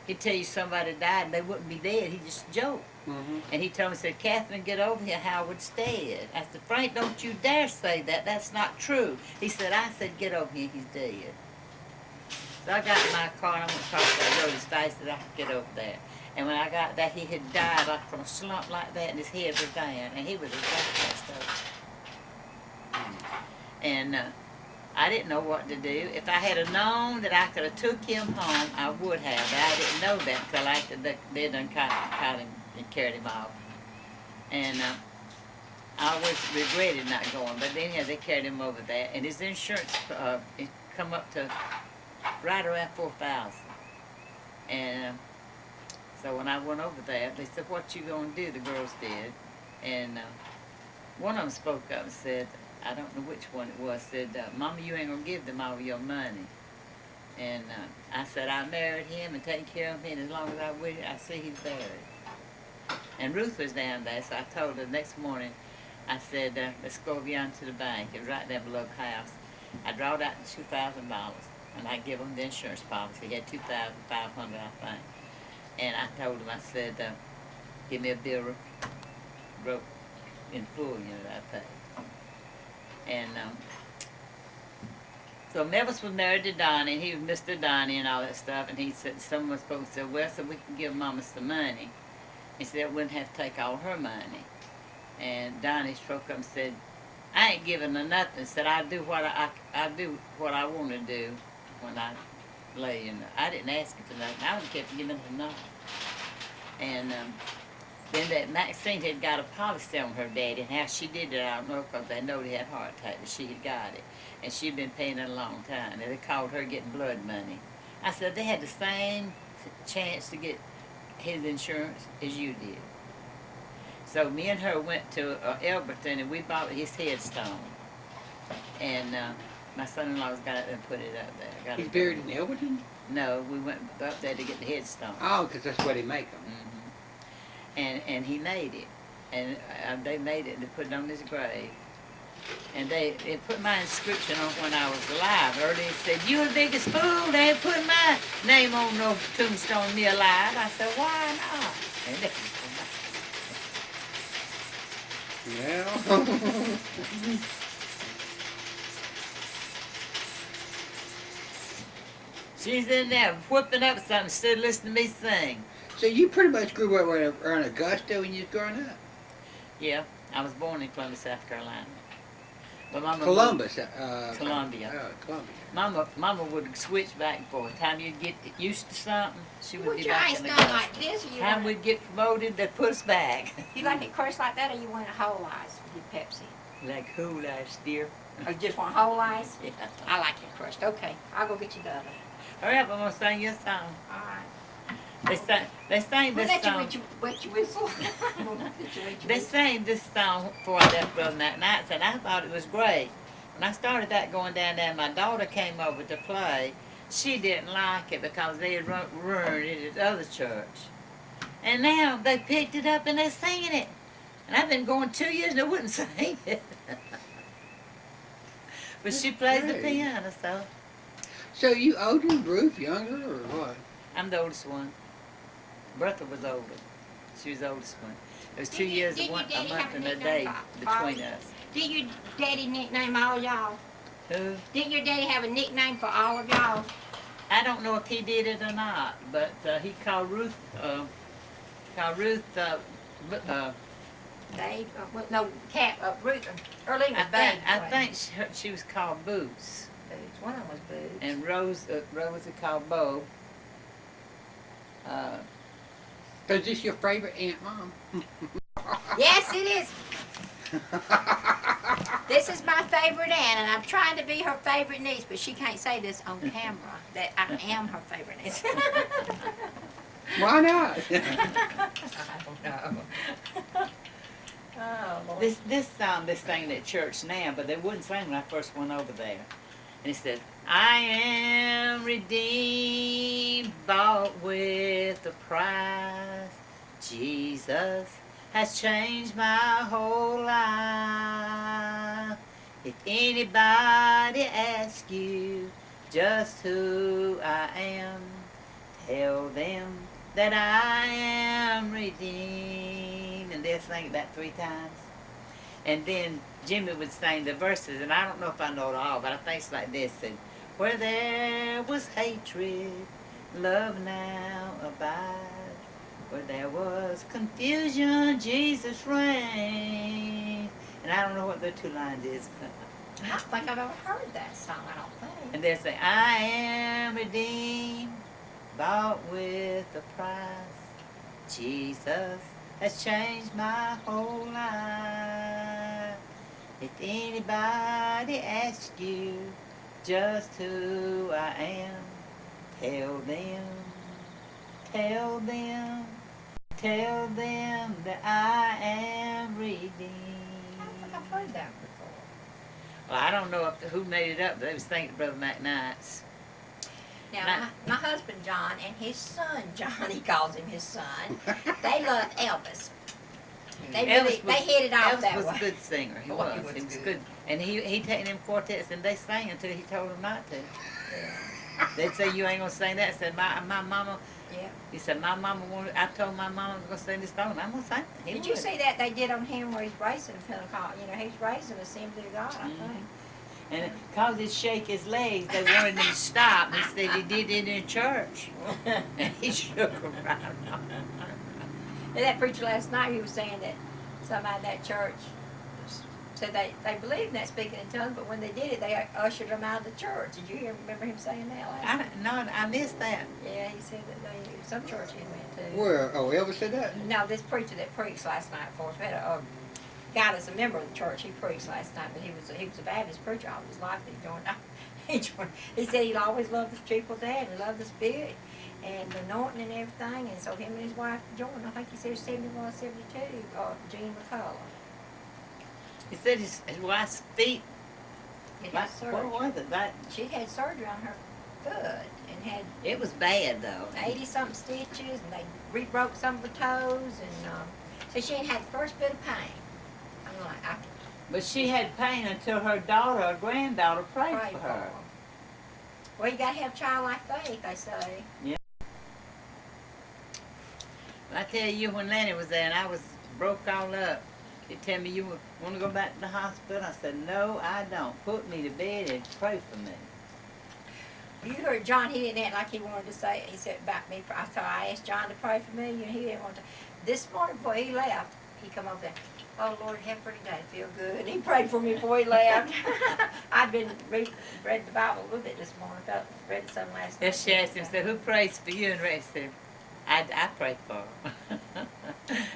He'd tell you somebody died and they wouldn't be dead. He just joked. Mm-hmm. And he told me, said, Catherine, get over here. Howard's dead. I said, Frank, don't you dare say that. That's not true. He said, I said, get over here. He's dead. So I got in my car and I went across that road as fast as I could get over there. And when I got there, he had died like from a slump like that and his head was down. And he was exactly that stuff. And I didn't know what to do. If I had known that I could have took him home, I would have. But I didn't know that until after they done caught him and carried him off. And I always regretted not going. But anyhow, they carried him over there. And his insurance it come up to right around $4,000. And so when I went over there, they said, what you gonna do? The girls did. And one of them spoke up and said, I don't know which one it was, said, Mama, you ain't gonna give them all your money. And I said, I married him and taken care of him, and as long as I wish, I see he's buried. And Ruth was down there, so I told her the next morning, I said, let's go over yonder to the bank. It was right there below the house. I drawed out $2,000, and I give him the insurance policy. He had $2,500, I think. And I told him, I said, give me a bill wrote in full, you know, that I paid. And so Mevis was married to Donnie, and he was Mr. Donnie and all that stuff. And he said, someone was supposed to say, well, so we can give Mama some money. He said, we wouldn't have to take all her money. And Donnie spoke up and said, I ain't giving her nothing. Said, I do what I want to do when I lay in. I didn't ask her for nothing. I would have kept giving her nothing. And then that Maxine had got a policy on her daddy, and how she did it, I don't know, because they know he had a heart attack, but she had got it. And she'd been paying it a long time, and they called her getting blood money. I said, they had the same chance to get his insurance as you did. So me and her went to Elberton, and we bought his headstone. And my son-in-law's got it and put it up there. Got He's it buried in Elberton? No, we went up there to get the headstone. Oh, because that's where they make them. And he made it, and they made it and they put it on his grave, and they put my inscription on when I was alive. Early said, "You the biggest fool! They ain't put my name on no tombstone me alive." I said, "Why not?" And they Well, she's in there whipping up something, stood listening to me sing. so you pretty much grew up around Augusta when you was growing up? Yeah, I was born in Columbia, South Carolina. But Mama Columbus. Columbia. Columbia. Mama would switch back and forth. Time you'd get used to something, she would Would be your back eyes in the done Augusta. like this? Or you Time want, we'd get promoted, they'd put us back. you like it crushed like that, or you want a whole ice with your Pepsi? Like who last year? Or you just want whole ice? Yeah. I like it crushed. Okay, I'll go get you the other. Hurry up, I'm gonna sing you a song. All right. They sang We'll this let you song. wet your whistle. We'll let you wet your They whistle. sang this song before I left Brother that night, and I thought it was great. When I started that going down there, my daughter came over to play. She didn't like it because they had ruined it at the other church. And now they picked it up and they're singing it. And I've been going 2 years and they wouldn't sing it. But she plays the great. piano, so So you older than Ruth, younger, or what? I'm the oldest one. Bertha was older. She was the oldest one. It was 2 Did you- years, did a your month daddy have a and a nickname day for between Bobby? us. Did your daddy nickname all y'all? Who? Didn't your daddy have a nickname for all of y'all? I don't know if he did it or not, but he called Ruth, Dave? Well, no, Ruth. Early was Babe. I think she was called Boots, Boots. One of them was Boots. and Rose was called Bo. So is this your favorite Aunt Mom? Yes, it is. This is my favorite aunt, and I'm trying to be her favorite niece, but she can't say this on camera, that I am her favorite niece. Why not? I don't know. Oh, Lord. This thing at church now, but they wouldn't sing when I first went over there. And it said, I am redeemed, bought with a price. Jesus has changed my whole life. If anybody asks you just who I am, tell them that I am redeemed. And they'll sing that 3 times. And then Jimmy would sing the verses, and I don't know if I know it all, but I think it's like this. And where there was hatred, love now abides. Where there was confusion, Jesus reigns. And I don't know what the 2 lines is. I don't think I've ever heard that song, I don't think. And they'll say, I am redeemed, bought with a price. Jesus has changed my whole life. If anybody asks you just who I am, tell them that I am redeemed. I don't think I've heard that before. Well, I don't know who made it up, but they was thinking Brother McKnight's. Now, my husband John and his son John, he calls him his son, they love Elvis. They hit it off Elvis that was way. a good singer. He Oh, was. he was He was good. good. And he taken them quartets and they sang until he told them not to. They'd say, you ain't gonna sing that. I said, my mama, Yeah. he said, my mama wanted, I told my mama I was gonna sing this song. I'm gonna sing it. He Did you would. see that they did on him where he's raising Pentecost? You know, he's raising Assembly of God, I think. And cause he'd shake his legs, they wanted him to stop. He said he did it in church. And he shook them right off. And that preacher last night, he was saying that somebody in that church said they believed in that speaking in tongues, but when they did it, they ushered them out of the church. Did you remember him saying that last night? No, I missed that. Yeah, he said that some church he went to. Where? Oh, Elvis said that? No, this preacher that preached last night for us, we had a guy that's a member of the church. He preached last night, but he was a Baptist preacher all his life. He said he'd always loved the people there and loved the Spirit and the anointing and everything. And so him and his wife joined. I think he said he was 71, 72. Jean McCullough. He said his wife's feet. It had surgery. What was it? That She had surgery on her foot and had it was bad though. 80-something stitches, and they re-broke some of her toes, and so she ain't had the first bit of pain. I'm like, But she had pain until her daughter or granddaughter prayed pray for for her. her. Well, you gotta have childlike faith, they say. I tell you, when Lanny was there and I was broke all up, he tell me, you want to go back to the hospital? I said, no, I don't. Put me to bed and pray for me. You heard John, he didn't act like he wanted to say it. He said about me. So I asked John to pray for me, and he didn't want to. This morning before he left, he come over there. Oh, Lord, have a pretty day. Feel good. And he prayed for me before he left. I'd been read the Bible a little bit this morning. Read some last night. Yes, she asked him, said, who prays for you? And Ray said, I pray for him.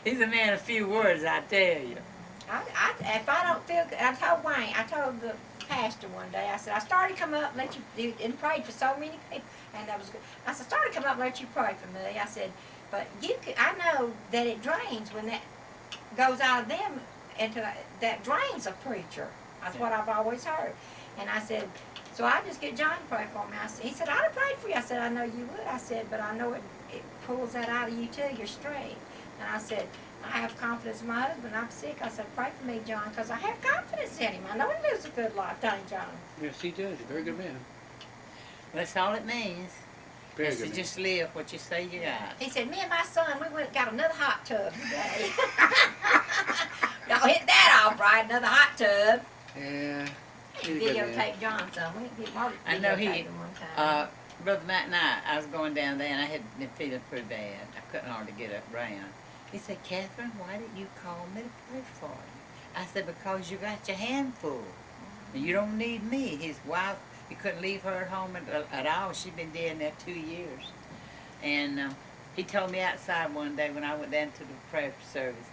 He's a man of few words, I tell you. If I don't feel good, I told the pastor one day, I said, I started to come up and let you, and prayed for so many people, and that was good. I said, I started to come up and let you pray for me. I said, but I know that it drains when that goes out of them that drains a preacher. That's what I've always heard. And I said, so I just get John to pray for me. He said, I'd have prayed for you. I said, I know you would. I said, but I know it pulls that out of you too, your strength. And I said, I have confidence in my husband. I'm sick. I said, pray for me, John, because I have confidence in him. I know he lives a good life, don't you, John? Yes, he does. He's a very good man. That's all it means. Very Is good to man. just live what you say you got. He said, me and my son, we went and got another hot tub today. Y'all hit that off, right? Another hot tub. Yeah. He's a good man. Videotape John some. We get Marty to I know videotape he, him one time. Brother Matt and I was going down there and I had been feeling pretty bad. I couldn't hardly get up around. He said, Catherine, why didn't you call me to pray for you? I said, because you got your hand full. And you don't need me. His wife, he couldn't leave her at home at all. She'd been dead there 2 years. And he told me outside one day when I went down to the prayer service,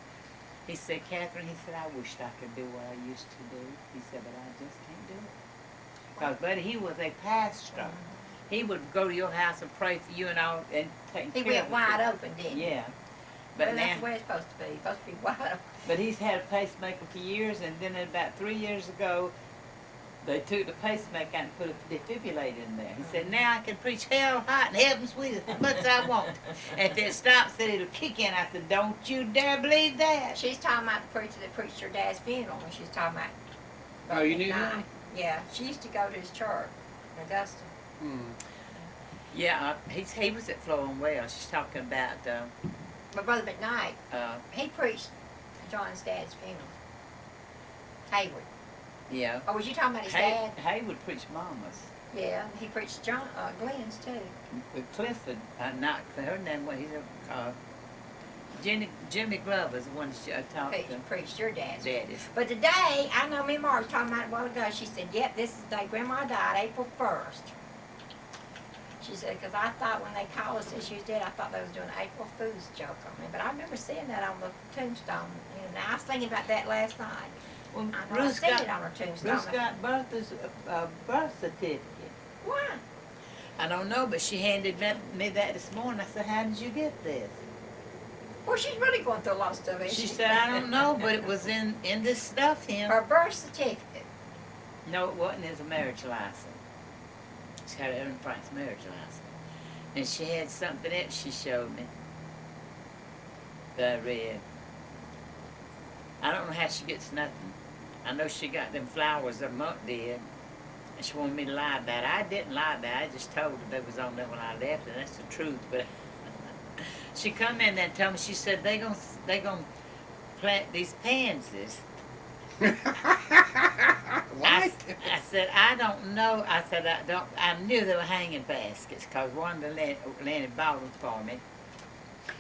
He said, Catherine, he said, I wished I could do what I used to do. He said, but I just can't do it. Because, buddy, he was a pastor. He would go to your house and pray for you and all, and take He care went of wide you. open, didn't he? Yeah. But But that's now, the way it's supposed to be. It's supposed to be wide open. but he's had a pacemaker for years, and then about 3 years ago, they took the pacemaker out and put a defibrillator in there. He said, now I can preach hell hot and heaven sweet as much as I want. And if it stops, then it'll kick in. I said, don't you dare believe that. She's talking about the preacher that preached her dad's funeral, and she's talking about. Oh, you knew McKnight. him? Yeah, she used to go to his church in Augusta. Yeah, he was at Flowing Well. She's talking about, My brother McKnight, uh, he preached John's dad's funeral. Hayward. yeah. Oh, was you talking about his dad? Haywood preached Mama's. Yeah, he preached Glenn's too. Clifford, not her name. What he's Jimmy Glover's the one that I talked to. Preached your dad's. Daddy's. But today, I know me and Mark was talking about it a while ago. She said, yep, this is the day Grandma died, April 1st. She said, because I thought when they called us that she was dead, I thought they was doing an April Fool's joke on me. But I remember seeing that on the tombstone. You know, now I was thinking about that last night. Well, I know I seen it on her tombstone. Ruth got Bertha's birth certificate. Why? I don't know, but she handed me that this morning. I said, how did you get this? Well, she's really going through a lot of stuff, isn't She said, I don't know, but it was in this stuff here. Her birth certificate. No, it wasn't. It was a marriage license. She had Aaron Frank's marriage license. And she had something else she showed me that I read. I don't know how she gets nothing. I know she got them flowers that Monk did. And she wanted me to lie about it. I didn't lie about it. I just told her they was on there when I left, and that's the truth. But she come in there and told me, she said, they gonna plant these pansies. What? I said, I don't know. I said, I knew they were hanging baskets because one of the Lenny bought them for me.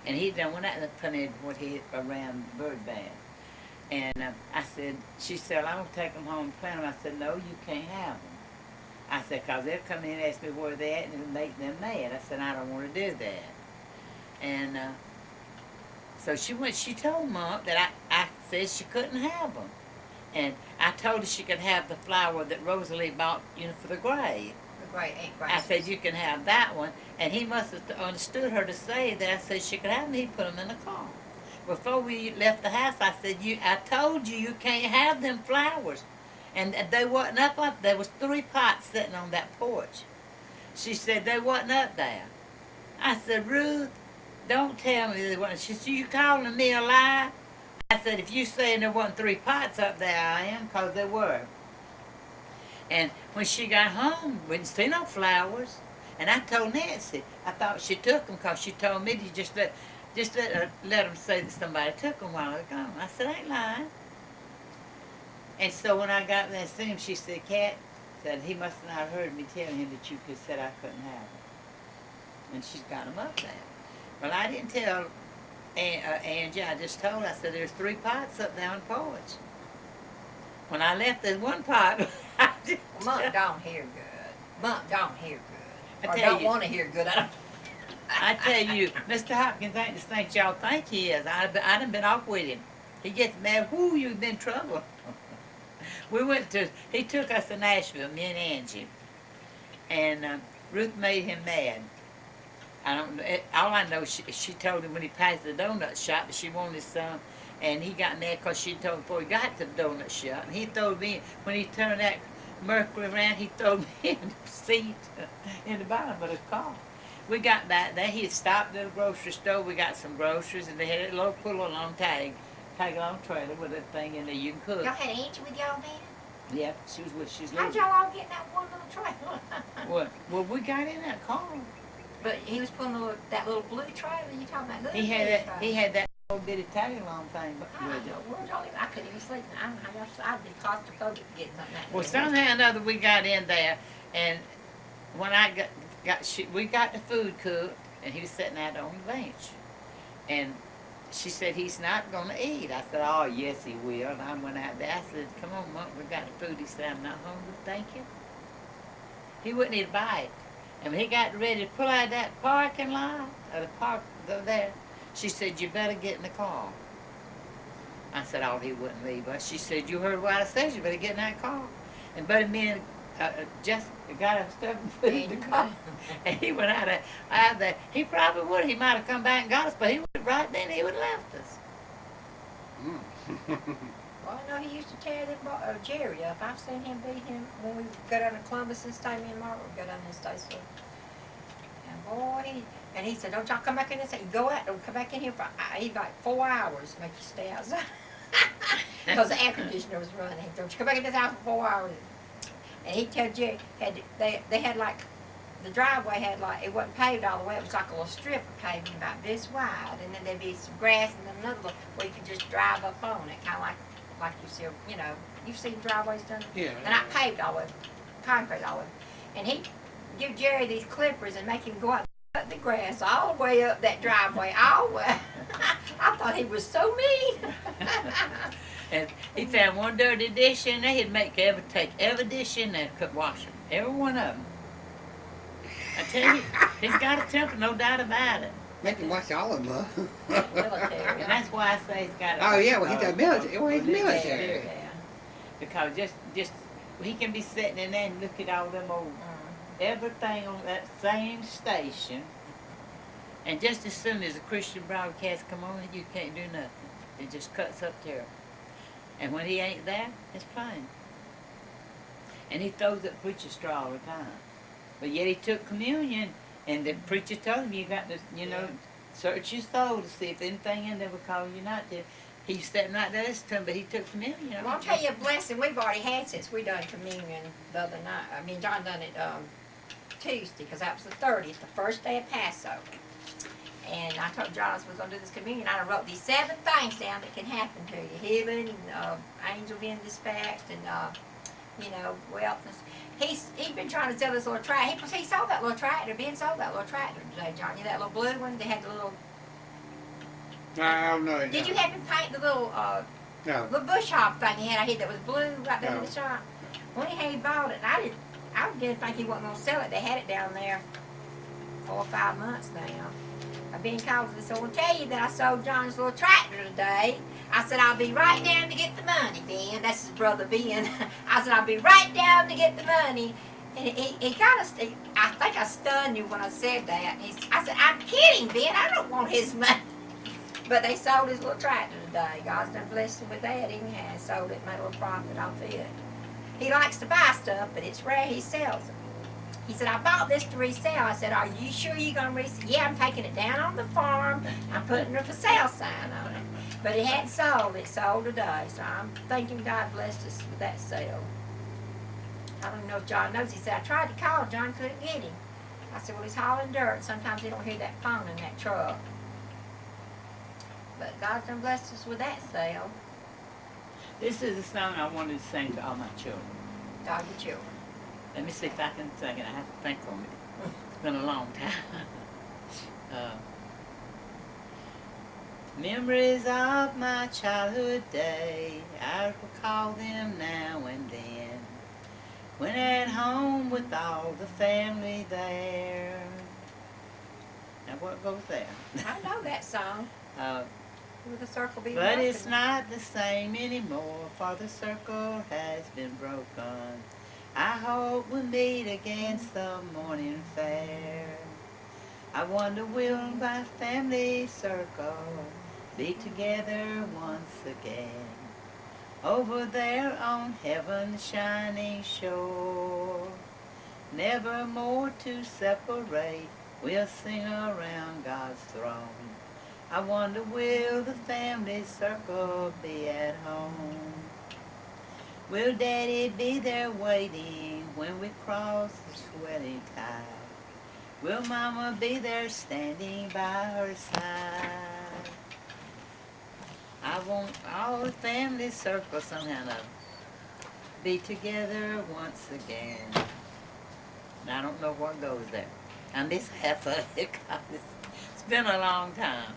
And he done went out and put in what he around the bird bath. And I said, she said, I'm going to take them home and plant them. I said, no, you can't have them. I said, because they'll come in and ask me where they're at and it'll make them mad. I said, I don't want to do that. And so she told Mom that I said she couldn't have them. And I told her she could have the flower that Rosalie bought, you know, for the grave. The great Aunt Grace. I said, you can have that one. And he must have understood her to say that. I said, she could have them. He put them in the car. Before we left the house, I said, I told you you can't have them flowers. And they wasn't up. There was 3 pots sitting on that porch. She said, they wasn't up there. I said, Ruth, don't tell me they wasn't. She said, you calling me a lie? I said, if you saying there wasn't 3 pots up there, I am, because there were. And when she got home, we didn't see no flowers. And I told Nancy, I thought she took them because she told me to just let them say that somebody took them while they were gone. I said, I ain't lying. And so when I got there and seen him, she said, Cat, said he must have not heard me telling him that you could said I couldn't have them. And she's got them up there. Well, I didn't tell Angie, I just told her, I said, there's 3 pots up there on the porch. When I left, there's 1 pot. Monk don't hear good. Monk don't hear good. I Or tell don't you. want to hear good. I don't. I tell you, Mr. Hopkins ain't the thing y'all think he is. I done been off with him. He gets mad, whoo, you've been in trouble. He took us to Nashville, me and Angie. And Ruth made him mad. All I know, she told him when he passed the donut shop that she wanted some. And he got mad because she told him before he got to the donut shop. And he threw me, when he turned that Mercury around, he threw me in the seat in the bottom of the car. We got back there. He had stopped at a grocery store. We got some groceries, and they had a little put a long tag along trailer with a thing in there you can cook. Y'all had Angie with y'all then? Yeah, she was with. She's How'd living. y'all all get in that one little trailer? What? Well, we got in that car. But he was putting that little blue trailer you talking about? He had that little bitty tag along thing. But I don't know. Where'd y'all even, I couldn't even sleep. I don't know how y'all, I'd be claustrophobic getting something that well, big. somehow or another we got in there, and when I we got the food cooked, and he was sitting out on the bench, and she said he's not going to eat. I said, oh yes he will. And I went out there. I said, come on, Monk, we got the food. He said, I'm not hungry, thank you. He wouldn't eat a bite. And when he got ready to pull out of that parking lot, or the park there, she said, you better get in the car. I said, oh, he wouldn't leave us. She said, you heard what I said, you better get in that car. And Buddy me and just got upstairs and put in the car. And he went out there. He probably would. He might have come back and got us, but he would right then he would have left us. Well, I know he used to tear them, Jerry up. I've seen him beat him when we go down to Columbus and stay. Me and Mark would go down there and stay. So, and boy, he said, don't y'all come back in this. You go out, don't come back in here for like 4 hours. Make you stay outside. Because the air conditioner was running. Don't you come back in this house for 4 hours. And he'd tell Jerry, they had like, the driveway had like, it wasn't paved all the way. It was like a little strip of pavement about this wide. And then there'd be some grass and then another little where you could just drive up on it. Kind of like you see, you know, you've seen driveways done? Yeah. They're not paved all the way, concrete all the way. And he'd give Jerry these clippers and make him go out and cut the grass all the way up that driveway, all the way. I thought he was so mean. And he found one dirty dish in there, he'd take every dish in there and could wash them. Every one of them. I tell you, he's got a temper, no doubt about it. Make him watch all of them, huh? Military. And that's why I say he's got a... Oh, yeah, well, he's got military. Well, he's military. Yeah. Because just he can be sitting in there and look at all them old... everything on that same station. And just as soon as the Christian broadcast come on, you can't do nothing. It just cuts up terrible. And when he ain't there, it's plain. And he throws that preacher straw all the time. But yet he took communion, and the preacher told him, you got to, you know, search your soul to see if anything in there will cause you not to. He's sitting right there listening to him, but he took communion. Well, I'll tell you a blessing we've already had since we done communion the other night. I mean, John done it Tuesday, because that was the 30th, the first day of Passover. And I told John I was going to do this communion. I wrote these 7 things down that can happen to you. Healing, angel being dispatched, and, you know, wealth. He's been trying to sell this little tractor. He sold that little tractor. Ben sold that little tractor today, John. You know that little blue one? They had the little... I don't know. Did you happen to paint the little, No. little bush hog thing he had out here that was blue right there in No. the shop? When he bought it, I didn't think he wasn't going to sell it. They had it down there 4 or 5 months now. I've been called to this. I want to tell you that I sold John's little tractor today. I said, I'll be right down to get the money, Ben. That's his brother, Ben. I said, I'll be right down to get the money. And he kind of, I think I stunned you when I said that. I said, I'm kidding, Ben. I don't want his money. But they sold his little tractor today. God's done blessed him with that. He has sold it, made a little profit off it. He likes to buy stuff, but it's rare he sells it. He said, I bought this to resell. I said, are you sure you're going to resell? Yeah, I'm taking it down on the farm. I'm putting a for sale sign on it. But it hadn't sold. It sold today. So I'm thinking God blessed us with that sale. I don't know if John knows. He said, I tried to call John, couldn't get him. I said, well, he's hauling dirt. Sometimes he don't hear that phone in that truck. But God's done blessed us with that sale. This is a song I wanted to sing to all my children. All your children. Let me see if I can sing it. I have to think on it. It's been a long time. Memories of my childhood day, I recall them now and then. When at home with all the family there. Now what goes there? I know that song. With the circle be But broken. it's not the same anymore, for the circle has been broken. I hope we meet again some morning fair. I wonder will my family circle be together once again, over there on heaven's shining shore. Never more to separate, we'll sing around God's throne. I wonder will the family circle be at home? Will Daddy be there waiting when we cross the sweating tide? Will Mama be there standing by her side? I want all the family circle somehow to be together once again. And I don't know what goes there. I miss half of it 'cause it's been a long time.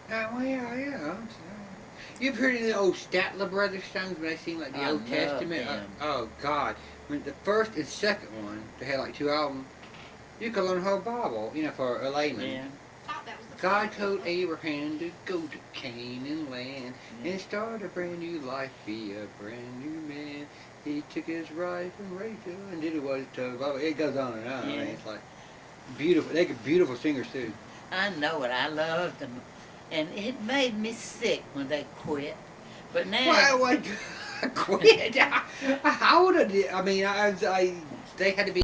Well, yeah. You've heard any of the old Statler Brothers songs when they sing like the I Old love Testament? them. Oh, God. When the first and second one, they had like 2 albums, you could learn the whole Bible, you know, for a layman. Yeah. I thought that was the God told Abraham to go to Canaan land and start a brand new life, be a brand new man. He took his wife from Rachel and did what he told. It goes on and on. I mean, Yeah. it's like beautiful. They're beautiful singers too. I know it. I loved them, and it made me sick when they quit. But now, Why quit? I would have. I mean, they had to be